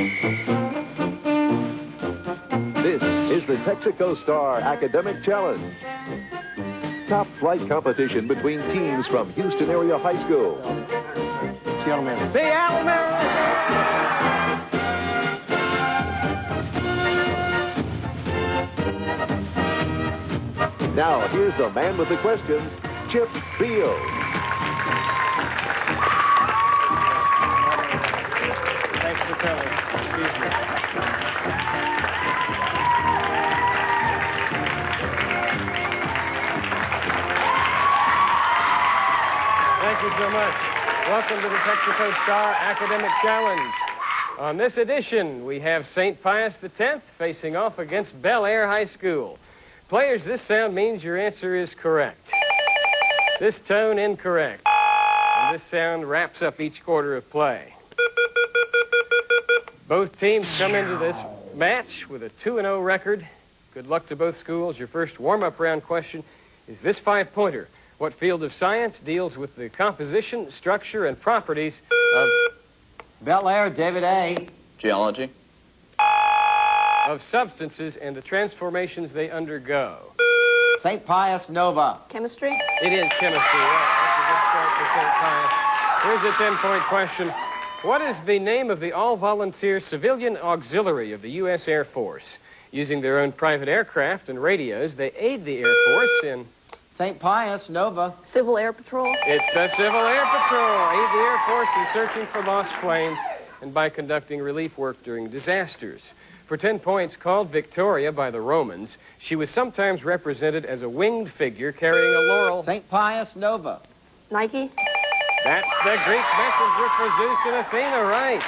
This is the Texaco Star Academic Challenge. Top flight competition between teams from Houston-area high schools. Seattle, Maryland. Seattle, Maryland! Now, here's the man with the questions, Chip Beal. Thanks for coming. Excuse me. Thank you so much. Welcome to the Texaco Star Academic Challenge. On this edition, we have St. Pius X facing off against Bellaire High School. Players, this sound means your answer is correct. This tone, incorrect. And this sound wraps up each quarter of play. Both teams come into this match with a 2-0 record. Good luck to both schools. Your first warm-up round question is this 5-pointer. What field of science deals with the composition, structure, and properties of... Bellaire, David A. Geology. Of substances and the transformations they undergo. St. Pius, Nova. Chemistry? It is chemistry, right. That's a good start for St. Pius. Here's a 10-point question. What is the name of the all-volunteer civilian auxiliary of the U.S. Air Force? Using their own private aircraft and radios, they aid the Air Force in... St. Pius, Nova. Civil Air Patrol? It's the Civil Air Patrol. Aid the Air Force in searching for lost planes and by conducting relief work during disasters. For 10 points, called Victoria by the Romans, she was sometimes represented as a winged figure carrying a laurel. St. Pius, Nova. Nike? That's the Greek messenger for Zeus and Athena, right.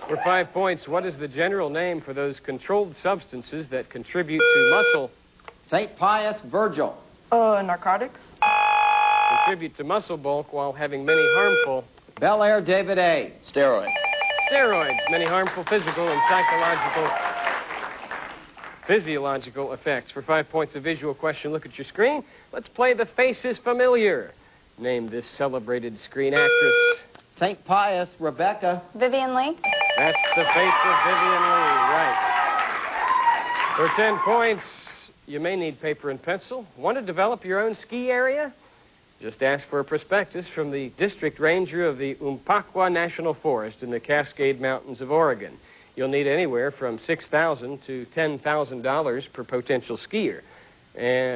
For 5 points, what is the general name for those controlled substances that contribute to muscle? St. Pius, Virgil. Narcotics? Contribute to muscle bulk while having many harmful... Bellaire, David A. Steroids. Steroids, many harmful physical and physiological effects. For 5 points, a visual question. Look at your screen. Let's play The Face is Familiar. Name this celebrated screen actress. St. Pius, Rebecca. Vivian Lee? That's The Face of Vivian Lee, right. For 10 points, you may need paper and pencil. Want to develop your own ski area? Just ask for a prospectus from the district ranger of the Umpqua National Forest in the Cascade Mountains of Oregon. You'll need anywhere from $6,000 to $10,000 per potential skier,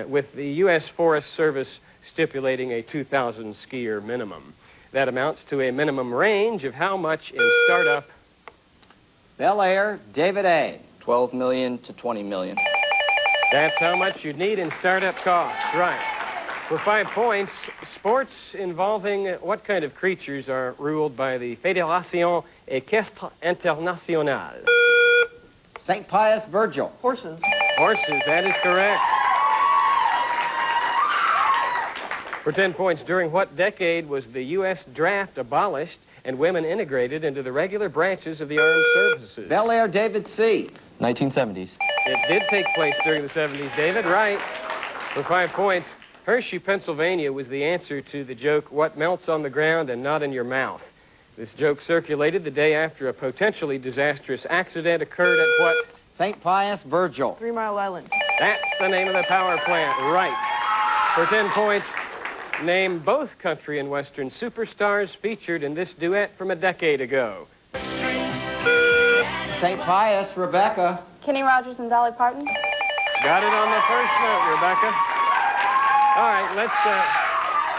with the U.S. Forest Service stipulating a 2,000 skier minimum. That amounts to a minimum range of how much in startup? Bellaire, David A. 12 million to 20 million. That's how much you'd need in startup costs, right. For 5 points, sports involving what kind of creatures are ruled by the Fédération Équestre Internationale? St. Pius, Virgil. Horses. Horses, that is correct. For 10 points, during what decade was the U.S. draft abolished and women integrated into the regular branches of the armed services? Bellaire, David C. 1970s. It did take place during the 70s, David, right. For 5 points, Hershey, Pennsylvania was the answer to the joke, what melts on the ground and not in your mouth. This joke circulated the day after a potentially disastrous accident occurred at what? St. Pius, Virgil. 3 Mile Island. That's the name of the power plant, right. For 10 points, name both country and western superstars featured in this duet from a decade ago. St. Pius, Rebecca. Kenny Rogers and Dolly Parton. Got it on the first note, Rebecca. All right, let's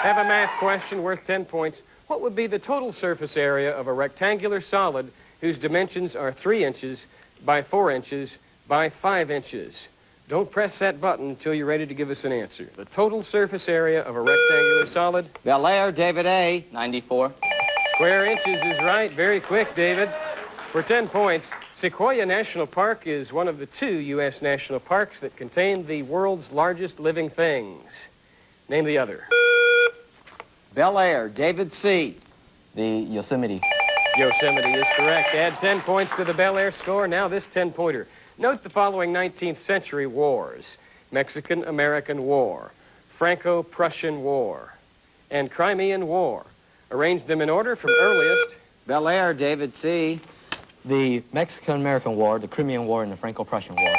have a math question worth 10 points. What would be the total surface area of a rectangular solid whose dimensions are 3 inches by 4 inches by 5 inches? Don't press that button until you're ready to give us an answer. The total surface area of a rectangular solid? Bellaire, David A. 94. Square inches is right. Very quick, David. For 10 points, Sequoia National Park is one of the 2 U.S. national parks that contain the world's largest living things. Name the other. Bellaire, David C. The Yosemite. Yosemite is correct. Add 10 points to the Bellaire score. Now this 10-pointer. Note the following 19th century wars. Mexican-American War, Franco-Prussian War, and Crimean War. Arrange them in order from earliest. Bellaire, David C. The Mexican-American War, the Crimean War, and the Franco-Prussian War.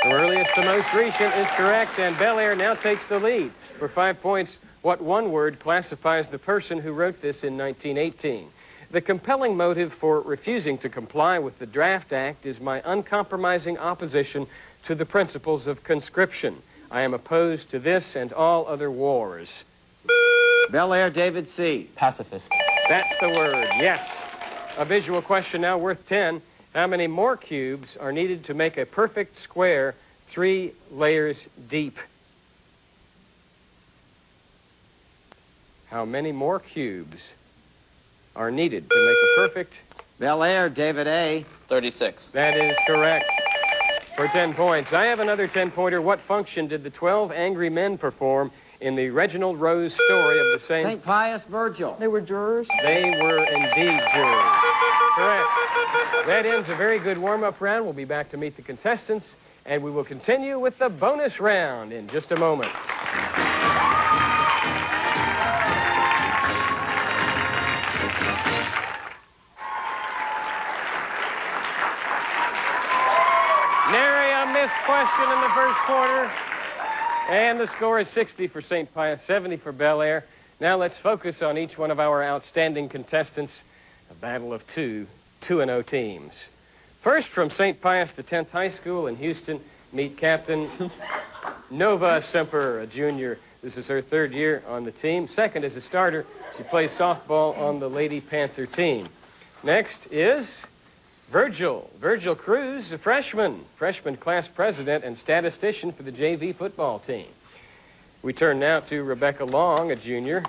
The earliest to most recent is correct, and Bellaire now takes the lead. For 5 points, what one word classifies the person who wrote this in 1918? The compelling motive for refusing to comply with the Draft Act is my uncompromising opposition to the principles of conscription. I am opposed to this and all other wars. Bellaire, David C. Pacifist. That's the word, yes. A visual question now worth 10. How many more cubes are needed to make a perfect square 3 layers deep? How many more cubes are needed to make a perfect... Bellaire, David A. 36. That is correct. For 10 points. I have another 10-pointer. What function did the 12 angry men perform in the Reginald Rose story of the same... St. Pius Virgil. They were jurors. They were indeed jurors. Correct. That ends a very good warm-up round. We'll be back to meet the contestants, and we will continue with the bonus round in just a moment. Nary a missed question in the first quarter. And the score is 60 for St. Pius, 70 for Bellaire. Now let's focus on each one of our outstanding contestants. A battle of 2-0 teams. First, from St. Pius X High School in Houston, meet Captain Nova Semper, a junior. This is her 3rd year on the team. Second, as a starter, she plays softball on the Lady Panther team. Next is Virgil Cruz, a freshman class president and statistician for the JV football team. We turn now to Rebecca Long, a junior.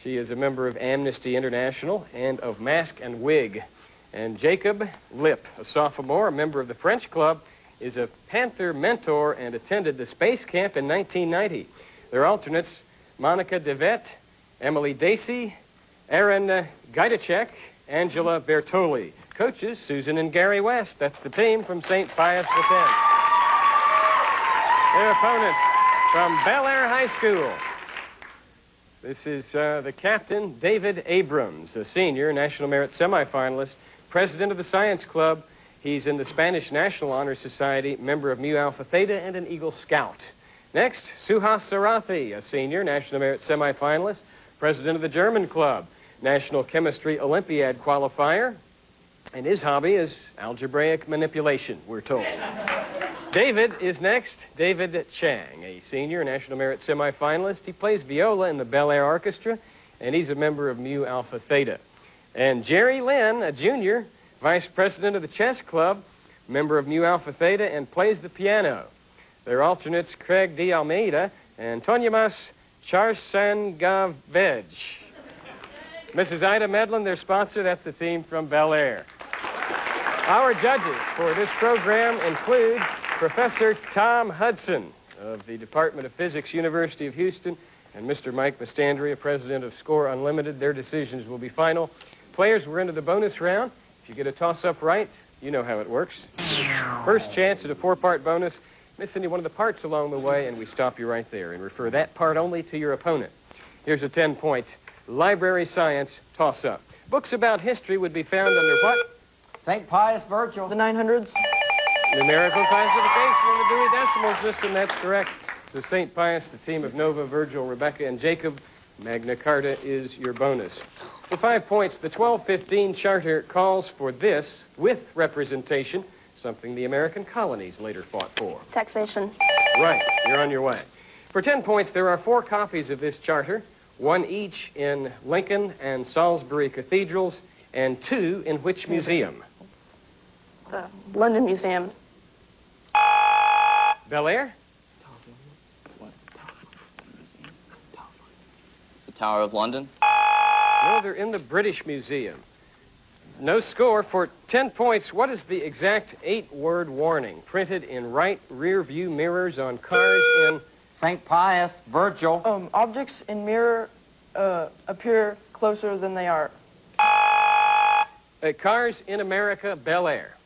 She is a member of Amnesty International and of Mask and Wig. And Jacob Lipp, a sophomore, a member of the French Club, is a Panther mentor and attended the space camp in 1990. Their alternates, Monica DeVette, Emily Dacey, Aaron Gajdacek, Angela Bertoli. Coaches, Susan and Gary West. That's the team from St. Pius X. Their opponents from Bellaire High School. This is the captain, David Abrams, a senior, National Merit semifinalist, president of the Science Club. He's in the Spanish National Honor Society, member of Mu Alpha Theta, and an Eagle Scout. Next, Suhas Sarathi, a senior, National Merit semifinalist, president of the German Club, National Chemistry Olympiad qualifier, and his hobby is algebraic manipulation, we're told. David is next. David Chang, a senior, National Merit semifinalist. He plays viola in the Bellaire Orchestra, and he's a member of Mu Alpha Theta. And Jerry Lynn, a junior, vice president of the Chess Club, member of Mu Alpha Theta, and plays the piano. Their alternates, Craig D. Almeida and Tonyamas Charsangavej. Mrs. Ida Medlin, their sponsor, that's the team from Bellaire. Our judges for this program include Professor Tom Hudson of the Department of Physics, University of Houston, and Mr. Mike Mastandria, president of Score Unlimited. Their decisions will be final. Players, we're into the bonus round. If you get a toss-up right, you know how it works. First chance at a 4-part bonus. Miss any one of the parts along the way, and we stop you right there and refer that part only to your opponent. Here's a 10-point library science toss-up. Books about history would be found under what? St. Pius Virgil. The 900s. Numerical classification in the Dewey Decimal System, that's correct. So St. Pius, the team of Nova, Virgil, Rebecca, and Jacob. Magna Carta is your bonus. For 5 points, the 1215 Charter calls for this with representation, something the American colonies later fought for. Taxation. Right, you're on your way. For 10 points, there are 4 copies of this charter, 1 each in Lincoln and Salisbury cathedrals, and 2 in which museum? The London Museum. Bellaire? The Tower of London. No, they're in the British Museum. No score. For 10 points, what is the exact 8-word warning printed in right rear view mirrors on cars in... St. Pius Virgil. Objects in mirror appear closer than they are. Cars in America, Bellaire.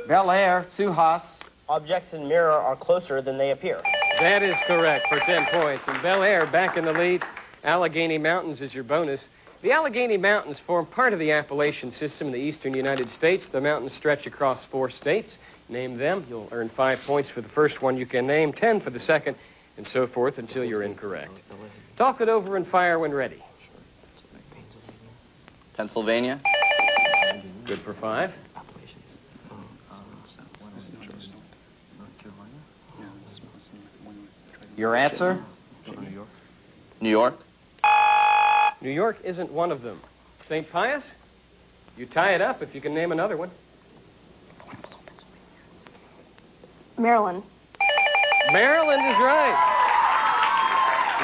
Bellaire, Suhas. Objects in mirror are closer than they appear. That is correct for 10 points. And Bellaire back in the lead. Allegheny Mountains is your bonus. The Allegheny Mountains form part of the Appalachian system in the eastern United States. The mountains stretch across 4 states. Name them. You'll earn 5 points for the first one you can name, 10 for the second, and so forth until you're incorrect. Talk it over and fire when ready. Pennsylvania. Good for 5. Your answer? New York. New York isn't one of them. St. Pius, you tie it up if you can name another one. Maryland. Maryland is right.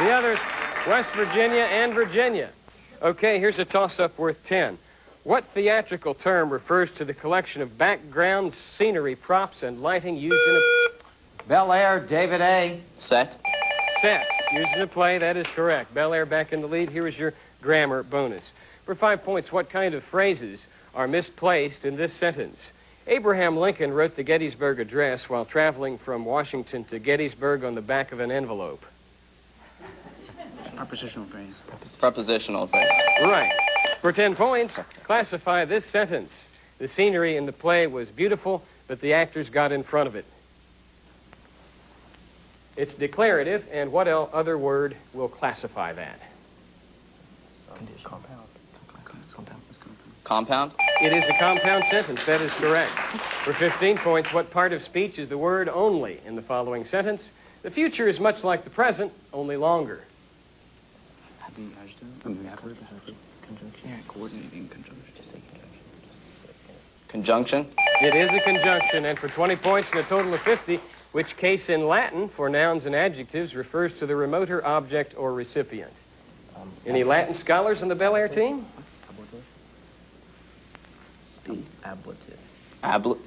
The others, West Virginia and Virginia. Okay, here's a toss-up worth 10. What theatrical term refers to the collection of background, scenery, props, and lighting used in a... Bellaire, David A. Set. Sets. Used in a play, that is correct. Bellaire back in the lead. Here is your grammar bonus. For 5 points, what kind of phrases are misplaced in this sentence? Abraham Lincoln wrote the Gettysburg Address while traveling from Washington to Gettysburg on the back of an envelope. Prepositional phrase. Prepositional phrase. Right. For 10 points, classify this sentence. The scenery in the play was beautiful, but the actors got in front of it. It's declarative, and what other word will classify that? Compound. It is a compound sentence. That is correct. For 15 points, what part of speech is the word only in the following sentence? The future is much like the present, only longer. Conjunction. It is a conjunction, and for 20 points and a total of 50, which case in Latin for nouns and adjectives refers to the remoter object or recipient. Any Latin scholars on the Bellaire team? Ablative. No,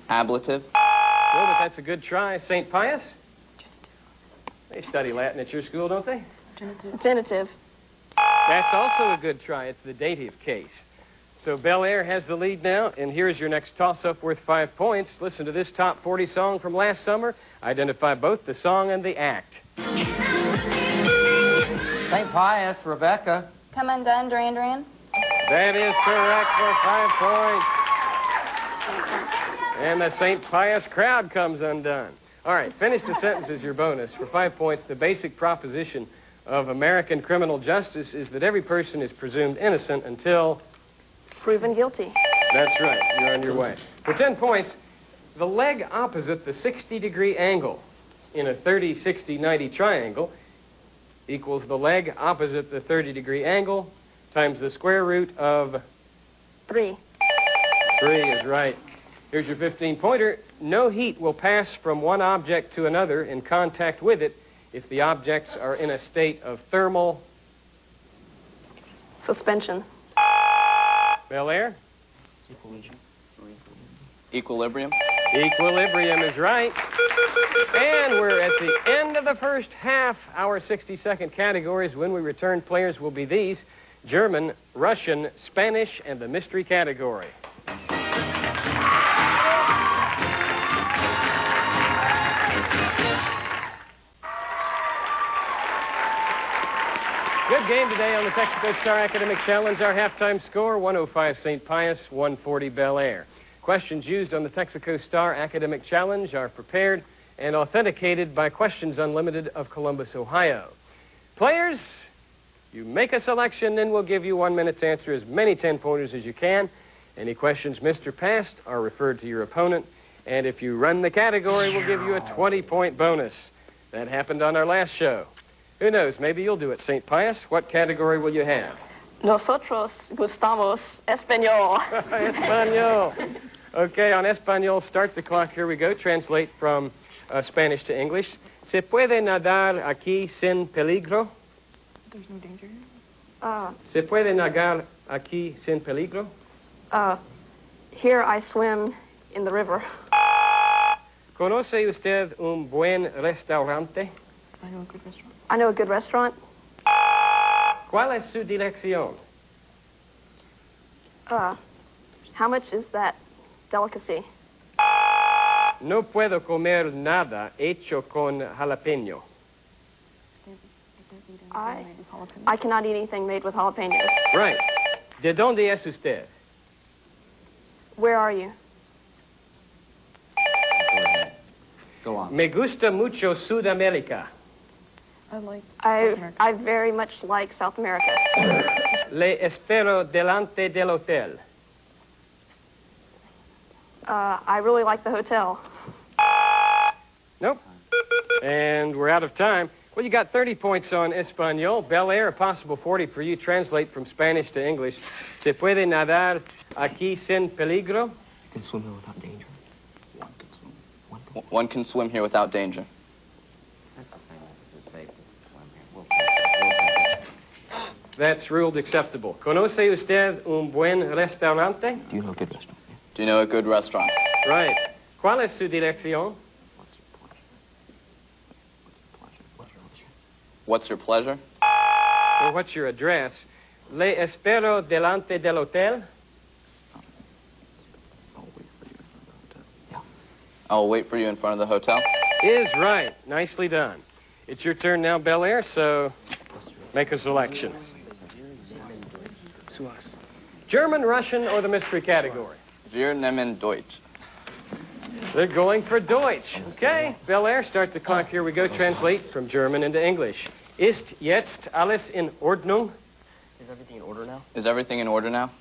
but that's a good try. St. Pius? They study Latin at your school, don't they? Genitive. That's also a good try. It's the dative case. So Bellaire has the lead now, and here's your next toss-up worth 5 points. Listen to this top 40 song from last summer. Identify both the song and the act. St. Pius, Rebecca. Come undone, Duran Duran. That is correct for 5 points. And the St. Pius crowd comes undone. All right, finish the sentence as your bonus. For 5 points, the basic proposition of American criminal justice is that every person is presumed innocent until... Proven guilty. That's right. You're on your way. For 10 points, the leg opposite the 60-degree angle in a 30, 60, 90 triangle equals the leg opposite the 30-degree angle times the square root of... 3. 3 is right. Here's your 15-pointer. No heat will pass from one object to another in contact with it if the objects are in a state of thermal... Suspension. Bellaire? Equilibrium. Equilibrium is right. And we're at the end of the first half. Our 60-second categories. When we return, players will be these: German, Russian, Spanish, and the mystery category. Good game today on the Texaco Star Academic Challenge. Our halftime score, 105 St. Pius, 140 Bellaire. Questions used on the Texaco Star Academic Challenge are prepared and authenticated by Questions Unlimited of Columbus, Ohio. Players, you make a selection, and we'll give you 1 minute to answer as many 10-pointers as you can. Any questions missed or passed are referred to your opponent, and if you run the category, we'll give you a 20-point bonus. That happened on our last show. Who knows? Maybe you'll do it, St. Pius. What category will you have? Nosotros gustamos español. Español. Okay, on Español, start the clock. Here we go. Translate from Spanish to English. ¿Se puede nadar aquí sin peligro? There's no danger. ¿Se puede nadar aquí sin peligro? Here I swim in the river. ¿Conoce usted un buen restaurante? I know a good restaurant. I know a good restaurant. ¿Cuál es su dirección? How much is that delicacy? No puedo comer nada hecho con jalapeño. I cannot eat anything made with jalapenos. Right. ¿De dónde es usted? Where are you? Go on. Me gusta mucho Sudamérica. I very much like South America. Le espero delante del hotel. I really like the hotel. Nope. And we're out of time. Well, you got 30 points on Espanol. Bellaire, a possible 40 for you. Translate from Spanish to English. ¿Se puede nadar aquí sin peligro? You can swim here without danger. One can swim here without danger. That's ruled acceptable. ¿Conoce usted un buen restaurante? Do you know a good restaurant? Do you know a good restaurant? Right. ¿Cuál es su dirección? What's your pleasure? Well, what's your address? Le espero delante del hotel. I'll wait for you in front of the hotel. Is right. Nicely done. It's your turn now, Bellaire, so make a selection. German, Russian, or the mystery category? Wir nehmen Deutsch. They're going for Deutsch. Okay, Bellaire, start the clock. Here we go. Translate from German into English. Ist jetzt alles in Ordnung? Is everything in order now? Is everything in order now?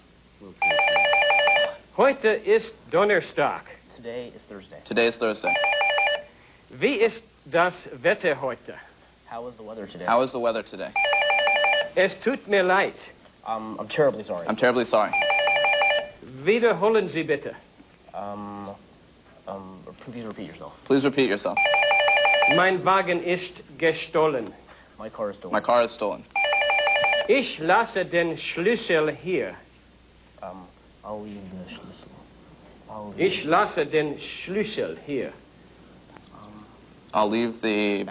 Heute ist Donnerstag. Today is Thursday. Today is Thursday. Wie ist das Wetter heute? How is the weather today? How is the weather today? Es tut mir leid. I'm terribly sorry. I'm terribly sorry. Wiederholen Sie bitte. Please repeat yourself. Please repeat yourself. Mein Wagen ist gestohlen. My car is stolen. My car is stolen. Ich lasse den Schlüssel hier. I'll leave the schlüssel. Ich lasse den Schlüssel hier. I'll leave the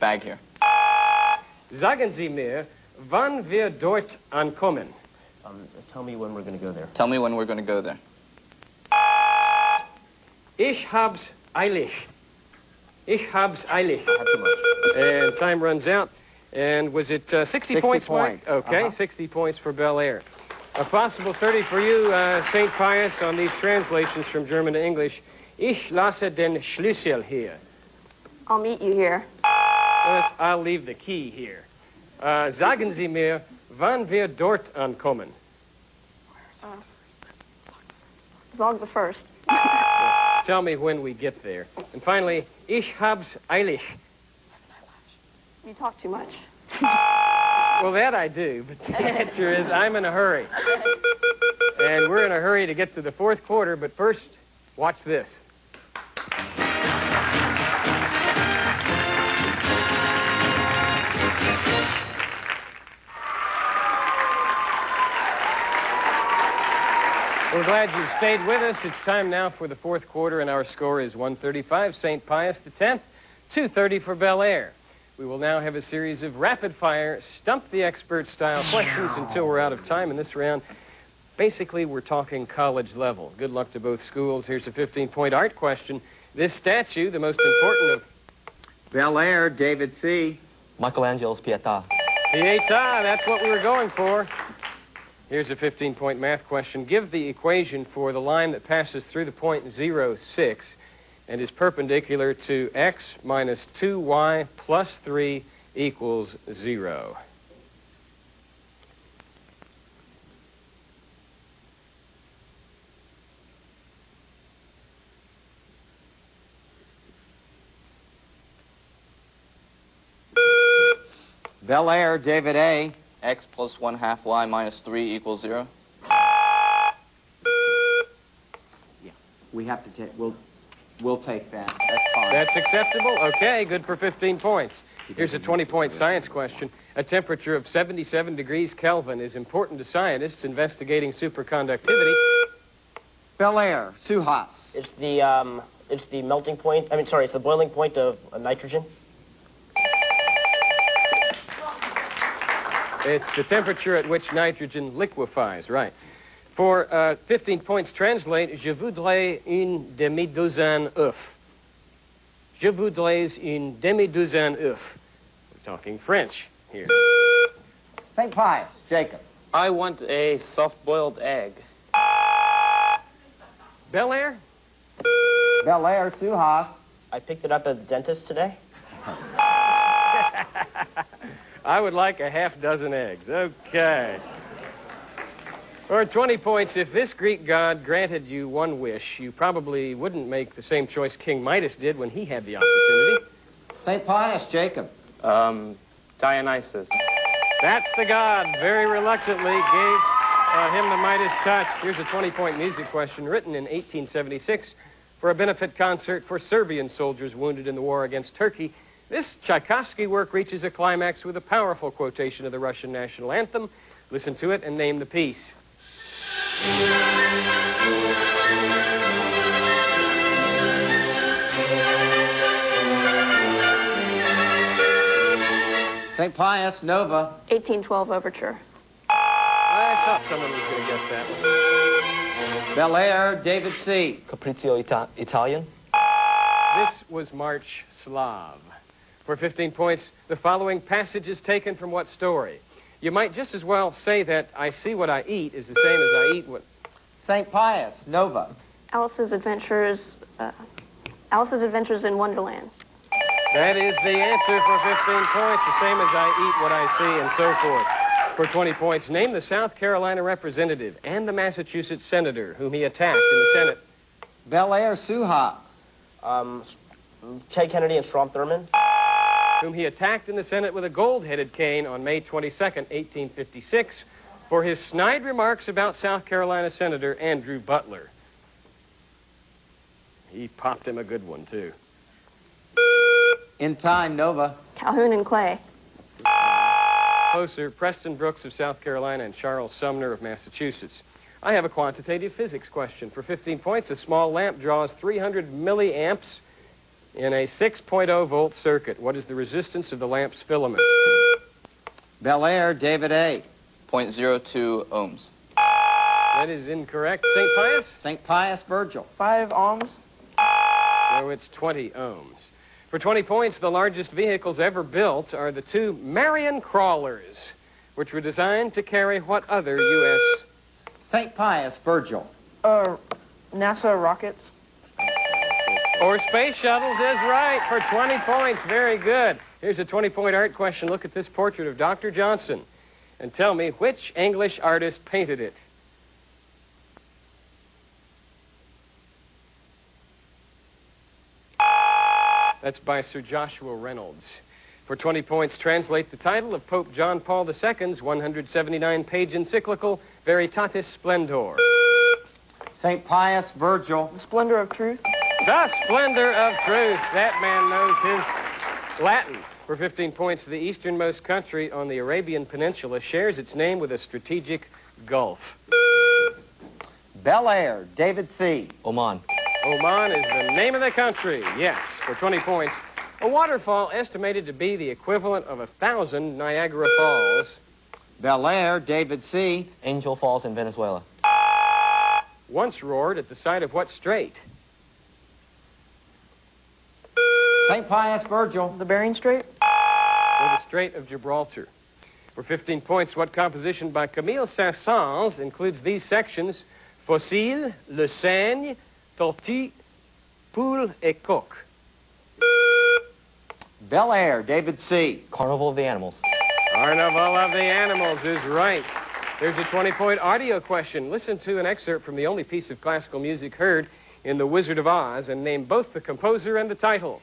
bag here. Sagen Sie mir, wann wir dort ankommen. Tell me when we're going to go there. Tell me when we're going to go there. Ich hab's eilig. Ich hab's eilig. I have too much. And time runs out. And was it 60 points, Mike? Okay, 60 points for Bellaire. A possible 30 for you, St. Pius, on these translations from German to English. Ich lasse den Schlüssel hier. I'll meet you here. I'll leave the key here. Sagen Sie mir, wann wir dort ankommen. Zog the first. Tell me when we get there. And finally, ich hab's eilig. You talk too much. Well, that I do, but the answer is I'm in a hurry. And we're in a hurry to get to the fourth quarter, but first, watch this. We're glad you've stayed with us. It's time now for the fourth quarter, and our score is 135, St. Pius X, 230 for Bellaire. We will now have a series of rapid-fire, stump-the-expert-style questions until we're out of time in this round. Basically, we're talking college level. Good luck to both schools. Here's a 15-point art question. This statue, the most important of... Bellaire, David C. Michelangelo's Pietà. Pietà, that's what we were going for. Here's a 15-point math question. Give the equation for the line that passes through the point 0, 6 and is perpendicular to x minus 2y plus 3 equals 0. Bellaire, David A. X plus 1/2 y minus 3 equals 0. Yeah, we have to take. We'll take that. That's fine. That's acceptable? Okay, good for 15 points. Here's a 20-point science question. A temperature of 77 degrees Kelvin is important to scientists investigating superconductivity. Bellaire, Suhas. It's the melting point. It's the boiling point of nitrogen. It's the temperature at which nitrogen liquefies, right. For 15 points, translate, je voudrais une demi-douzaine œufs. Je voudrais une demi-douzaine œufs. We're talking French here. St. Pius, Jacob. I want a soft-boiled egg. Bellaire? Bellaire, Suha. I picked it up at the dentist today. I would like a half dozen eggs. Okay. For 20 points, if this Greek god granted you one wish, you probably wouldn't make the same choice King Midas did when he had the opportunity. St. Pius, Jacob. Dionysus. That's the god. Very reluctantly gave him the Midas touch. Here's a 20-point music question written in 1876 for a benefit concert for Serbian soldiers wounded in the war against Turkey. This Tchaikovsky work reaches a climax with a powerful quotation of the Russian national anthem. Listen to it and name the piece. St. Pius, Nova. 1812 Overture. I thought someone was going to guess that one. Bellaire, David C. Capriccio Italian. This was March Slav. For 15 points, the following passage is taken from what story? You might just as well say that I see what I eat is the same as I eat what... St. Pius, Nova. Alice's Adventures in Wonderland. That is the answer for 15 points, the same as I eat what I see and so forth. For 20 points, name the South Carolina representative and the Massachusetts senator whom he attacked in the Senate. Bellaire, Suha. Ted Kennedy and Strom Thurmond. Whom he attacked in the Senate with a gold-headed cane on May 22nd, 1856, for his snide remarks about South Carolina Senator Andrew Butler. He popped him a good one, too. In time, Nova. Calhoun and Clay. Closer, Preston Brooks of South Carolina and Charles Sumner of Massachusetts. I have a quantitative physics question. For 15 points, a small lamp draws 300 milliamps in a 6.0 volt circuit. What is the resistance of the lamp's filament? Bellaire, David A. 0.02 ohms. That is incorrect. St. Pius? St. Pius, Virgil. 5 ohms. No, it's 20 ohms. For 20 points, the largest vehicles ever built are the two Marion crawlers, which were designed to carry what other U.S. St. Pius, Virgil. NASA rockets. or space shuttles is right for 20 points. Very good. Here's a 20-point art question. Look at this portrait of Dr. Johnson and tell me which English artist painted it. That's by Sir Joshua Reynolds. For 20 points, translate the title of Pope John Paul II's 179-page encyclical, Veritatis Splendor. St. Pius, Virgil. The Splendor of Truth. The Splendor of Truth. That man knows his Latin. For 15 points, the easternmost country on the Arabian Peninsula shares its name with a strategic gulf. Bellaire, David C. Oman. Oman is the name of the country. Yes, for 20 points. A waterfall estimated to be the equivalent of 1,000 Niagara Falls. Bellaire, David C. Angel Falls in Venezuela. Once roared at the site of what strait? St. Pius, Virgil. The Bering Strait. Or the Strait of Gibraltar. For 15 points, what composition by Camille Saint-Saëns includes these sections? Fossile, Le Saigne, Tortue, Poule et Coq. Bellaire, David C. Carnival of the Animals. Carnival of the Animals is right. There's a 20-point audio question. Listen to an excerpt from the only piece of classical music heard in The Wizard of Oz and name both the composer and the title.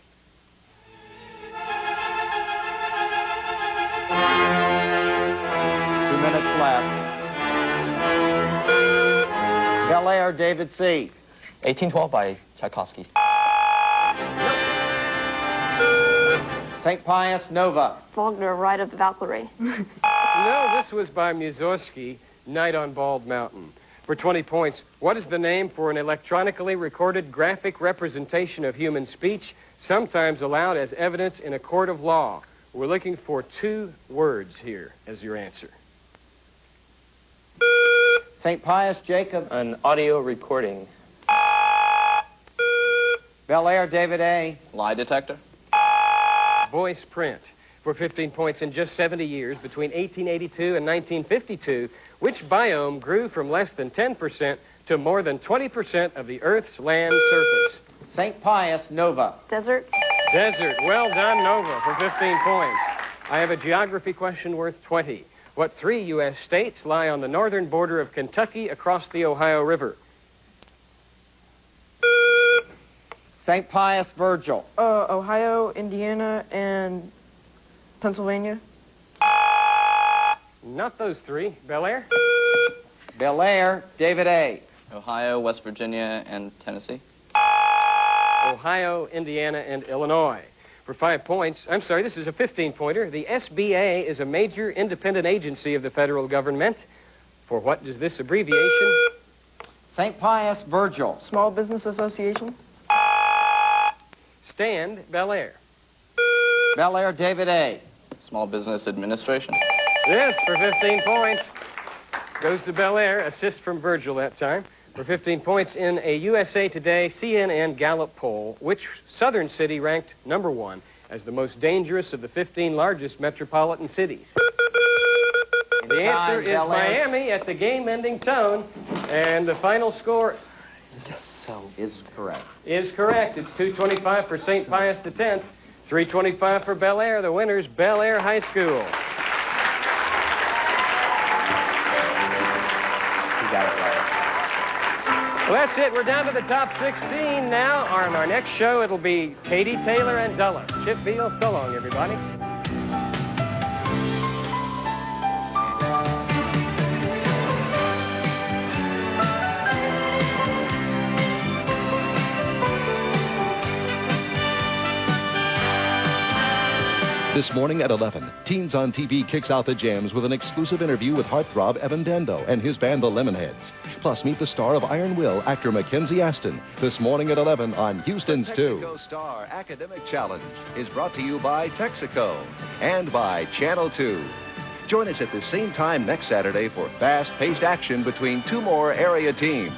Left. Bellaire, David C. 1812 by Tchaikovsky. St. Pius, Nova. Faulkner, Ride of the Valkyrie. No, this was by Mussorgsky, Night on Bald Mountain. For 20 points, what is the name for an electronically recorded graphic representation of human speech, sometimes allowed as evidence in a court of law? We're looking for 2 words here as your answer. St. Pius, Jacob. An audio recording. Bellaire, David A. Lie detector. Voice print. For 15 points, in just 70 years, between 1882 and 1952, which biome grew from less than 10% to more than 20% of the Earth's land surface? St. Pius, Nova. Desert. Desert. Well done, Nova, for 15 points. I have a geography question worth 20. What 3 U.S. states lie on the northern border of Kentucky across the Ohio River? St. Pius, Virgil. Ohio, Indiana, and Pennsylvania. Not those 3. Bellaire? Bellaire, David A. Ohio, West Virginia, and Tennessee. Ohio, Indiana, and Illinois. For 5 points, I'm sorry, this is a 15-pointer. The SBA is a major independent agency of the federal government. For what does this abbreviation? St. Pius, Virgil. Small Business Association. Stand, Bellaire. Bellaire, David A. Small Business Administration. Yes, for 15 points. Goes to Bellaire. Assist from Virgil that time. For 15 points, in a USA Today CNN Gallup poll, which southern city ranked number 1 as the most dangerous of the 15 largest metropolitan cities? The answer is Miami at the game-ending tone, and the final score Is correct. is correct. It's 225 for St. Pius X, 325 for Bellaire. The winner's Bellaire High School. You got it right. Well, that's it. We're down to the top 16 now. On our next show, it'll be Katie Taylor and Dulles. Chip Beal, so long, everybody. This morning at 11, Teens on TV kicks out the gems with an exclusive interview with heartthrob Evan Dando and his band, the Lemonheads. Plus, meet the star of Iron Will, actor Mackenzie Aston. This morning at 11 on Houston's The 2. Texaco Star Academic Challenge is brought to you by Texaco and by Channel 2. Join us at the same time next Saturday for fast-paced action between 2 more area teams.